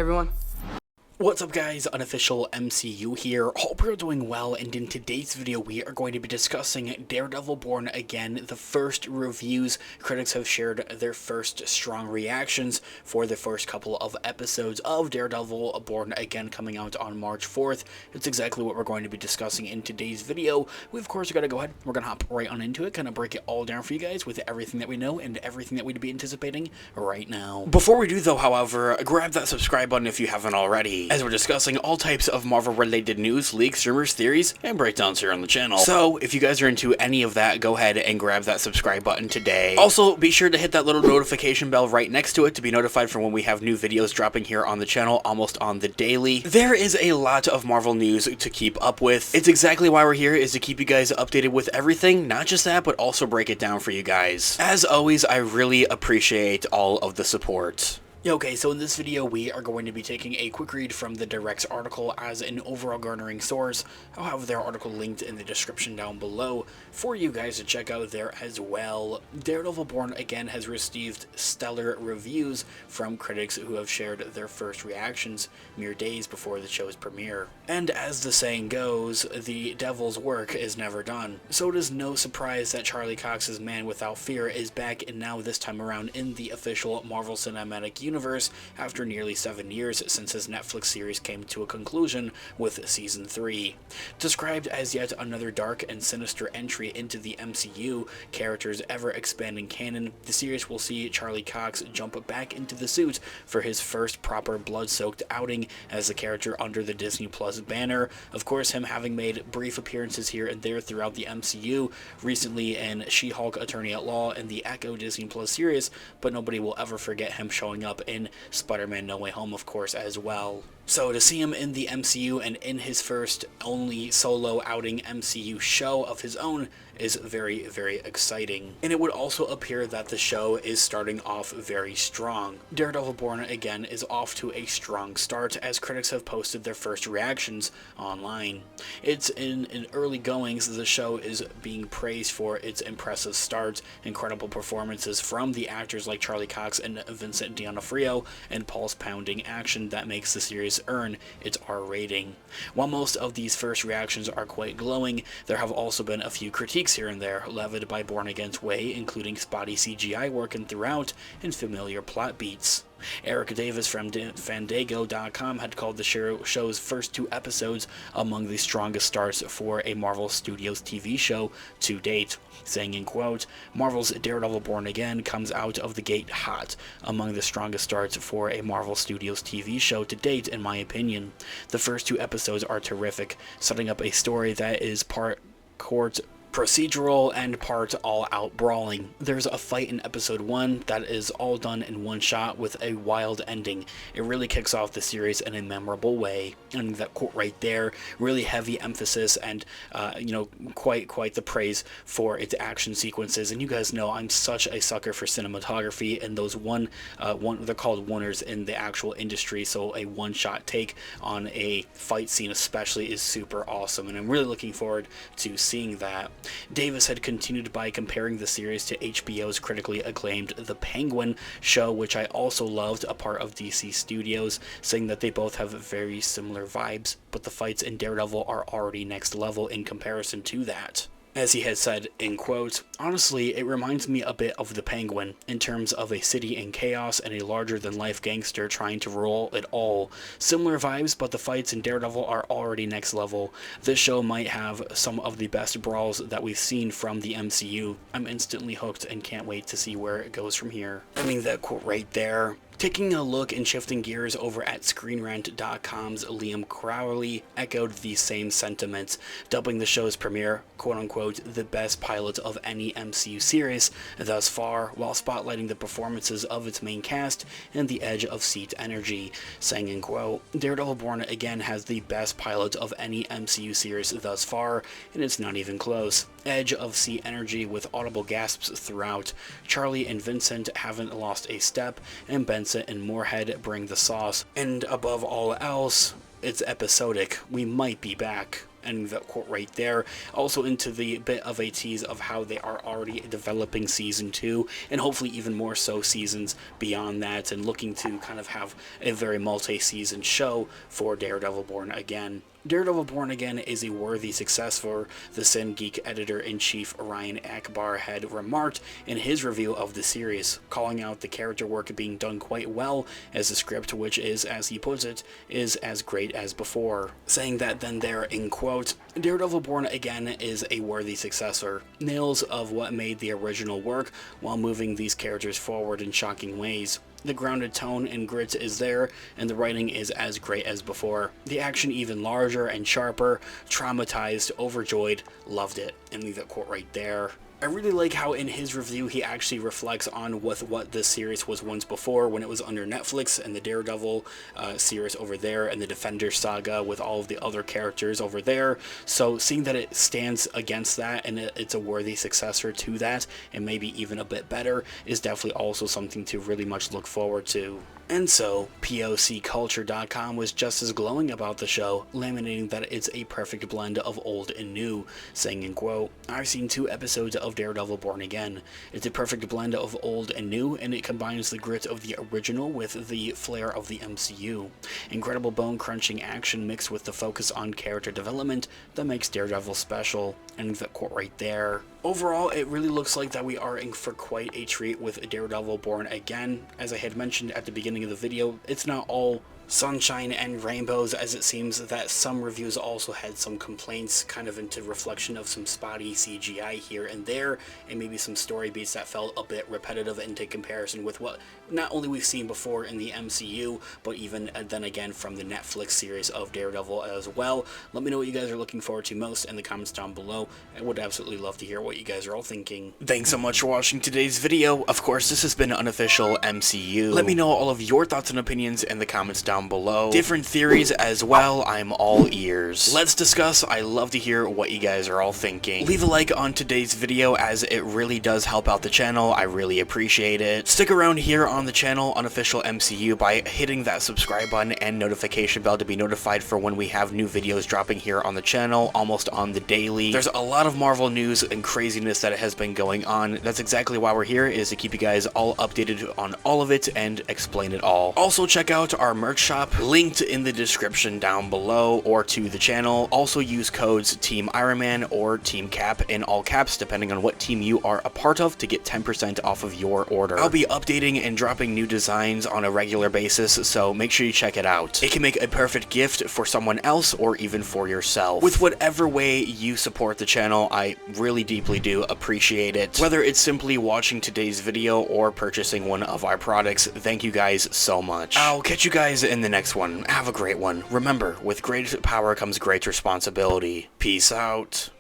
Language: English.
everyone. What's up guys, Unofficial MCU here. Hope you're doing well, and in today's video we are going to be discussing Daredevil Born Again, the first reviews. Critics have shared their first strong reactions for the first couple of episodes of Daredevil Born Again coming out on March 4th. It's exactly what we're going to be discussing in today's video. We of course are going to go ahead, we're going to hop right on into it, kind of break it all down for you guys with everything that we know and everything that we'd be anticipating right now. Before we do though, however, grab that subscribe button if you haven't already, as we're discussing all types of Marvel-related news, leaks, rumors, theories, and breakdowns here on the channel. So, if you guys are into any of that, go ahead and grab that subscribe button today. Also, be sure to hit that little notification bell right next to it to be notified for when we have new videos dropping here on the channel almost on the daily. There is a lot of Marvel news to keep up with. It's exactly why we're here, is to keep you guys updated with everything, not just that, but also break it down for you guys. As always, I really appreciate all of the support. Okay, so in this video we are going to be taking a quick read from the Direct's article as an overall garnering source. I'll have their article linked in the description down below for you guys to check out there as well. Daredevil Born Again has received stellar reviews from critics who have shared their first reactions mere days before the show's premiere. And as the saying goes, the devil's work is never done. So it is no surprise that Charlie Cox's Man Without Fear is back, and now this time around in the official Marvel Cinematic Universe after nearly 7 years since his Netflix series came to a conclusion with Season 3. Described as yet another dark and sinister entry into the MCU character's ever-expanding canon, the series will see Charlie Cox jump back into the suit for his first proper blood-soaked outing as the character under the Disney Plus banner. Of course, him having made brief appearances here and there throughout the MCU, recently in She-Hulk Attorney at Law and the Echo Disney Plus series, but nobody will ever forget him showing up in Spider-Man No Way Home, of course, as well. So to see him in the MCU and in his first only solo outing MCU show of his own is very, very exciting. And it would also appear that the show is starting off very strong. Daredevil Born Again is off to a strong start as critics have posted their first reactions online. It's in early goings, the show is being praised for its impressive start, incredible performances from the actors like Charlie Cox and Vincent D'Onofrio, and pulse-pounding action that makes the series earn its R rating. While most of these first reactions are quite glowing, there have also been a few critiques here and there, levied by Born Again's way, including spotty CGI working throughout and familiar plot beats. Eric Davis from Fandango.com had called the show's first 2 episodes among the strongest starts for a Marvel Studios TV show to date, saying in quote, "Marvel's Daredevil Born Again comes out of the gate hot, among the strongest starts for a Marvel Studios TV show to date in my opinion. The first 2 episodes are terrific, setting up a story that is part court procedural and part all-out brawling. There's a fight in episode 1 that is all done in one shot with a wild ending. It really kicks off the series in a memorable way." And that quote right there, really heavy emphasis and quite the praise for its action sequences. And you guys know I'm such a sucker for cinematography, and those they're called oneers in the actual industry, so a one-shot take on a fight scene especially is super awesome, and I'm really looking forward to seeing that. Davis had continued by comparing the series to HBO's critically acclaimed The Penguin show, which I also loved, a part of DC Studios, saying that they both have very similar vibes, but the fights in Daredevil are already next level in comparison to that. As he had said, in quote, "Honestly, it reminds me a bit of The Penguin, in terms of a city in chaos and a larger-than-life gangster trying to rule it all. Similar vibes, but the fights in Daredevil are already next level. This show might have some of the best brawls that we've seen from the MCU. I'm instantly hooked and can't wait to see where it goes from here." I mean, that quote right there. Taking a look and shifting gears over at ScreenRant.com's Liam Crowley echoed these same sentiments, dubbing the show's premiere, quote-unquote, the best pilot of any MCU series thus far, while spotlighting the performances of its main cast and the edge of seat energy, saying in quote, "Daredevil Born Again has the best pilot of any MCU series thus far, and it's not even close. Edge of seat energy with audible gasps throughout. Charlie and Vincent haven't lost a step, and Benson and Moorhead bring the sauce. And above all else, it's episodic. We might be back." ending that quote right there. Also into the bit of a tease of how they are already developing season 2, and hopefully even more so seasons beyond that, and looking to kind of have a very multi-season show for Daredevil Born Again. Daredevil Born Again is a worthy success for the Sin Geek editor-in-chief Ryan Akbar had remarked in his review of the series, calling out the character work being done quite well as the script, which is, as he puts it, is as great as before. Saying that then there, in quote, Daredevil Born Again is a worthy successor, nails of what made the original work while moving these characters forward in shocking ways. The grounded tone and grit is there, and the writing is as great as before. The action even larger and sharper, traumatized, overjoyed, loved it. And leave that quote right there. I really like how in his review he actually reflects on with what this series was once before when it was under Netflix, and the Daredevil series over there, and the Defender saga with all of the other characters over there. So seeing that it stands against that and it's a worthy successor to that, and maybe even a bit better, is definitely also something to really much look forward to. And so, POCculture.com was just as glowing about the show, laminating that it's a perfect blend of old and new, saying in quote, I've seen 2 episodes of Daredevil Born Again. It's a perfect blend of old and new, and it combines the grit of the original with the flair of the MCU. Incredible bone-crunching action mixed with the focus on character development that makes Daredevil special. And that quote right there. Overall, it really looks like that we are in for quite a treat with Daredevil Born Again. As I had mentioned at the beginning of the video, it's not all sunshine and rainbows, as it seems that some reviews also had some complaints, kind of into reflection of some spotty CGI here and there, and maybe some story beats that felt a bit repetitive into comparison with what not only we've seen before in the MCU, but even then again from the Netflix series of Daredevil as well. Let me know what you guys are looking forward to most in the comments down below. I would absolutely love to hear what you guys are all thinking. Thanks so much for watching today's video. Of course, this has been Unofficial MCU. Let me know all of your thoughts and opinions in the comments down below. Different theories as well, I'm all ears. Let's discuss. I love to hear what you guys are all thinking. Leave a like on today's video, as it really does help out the channel. I really appreciate it. Stick around here on the channel, Unofficial MCU, by hitting that subscribe button and notification bell to be notified for when we have new videos dropping here on the channel, almost on the daily. There's a lot of Marvel news and craziness that has been going on. That's exactly why we're here, is to keep you guys all updated on all of it and explain it all. Also, check out our merch shop, linked in the description down below, or to the channel. Also use codes Team Iron Man or Team Cap in all caps, depending on what team you are a part of, to get 10% off of your order. I'll be updating and dropping new designs on a regular basis, so make sure you check it out. It can make a perfect gift for someone else or even for yourself. With whatever way you support the channel, I really deeply do appreciate it. Whether it's simply watching today's video or purchasing one of our products, thank you guys so much. I'll catch you guys in the next one. Have a great one. Remember, with great power comes great responsibility. Peace out.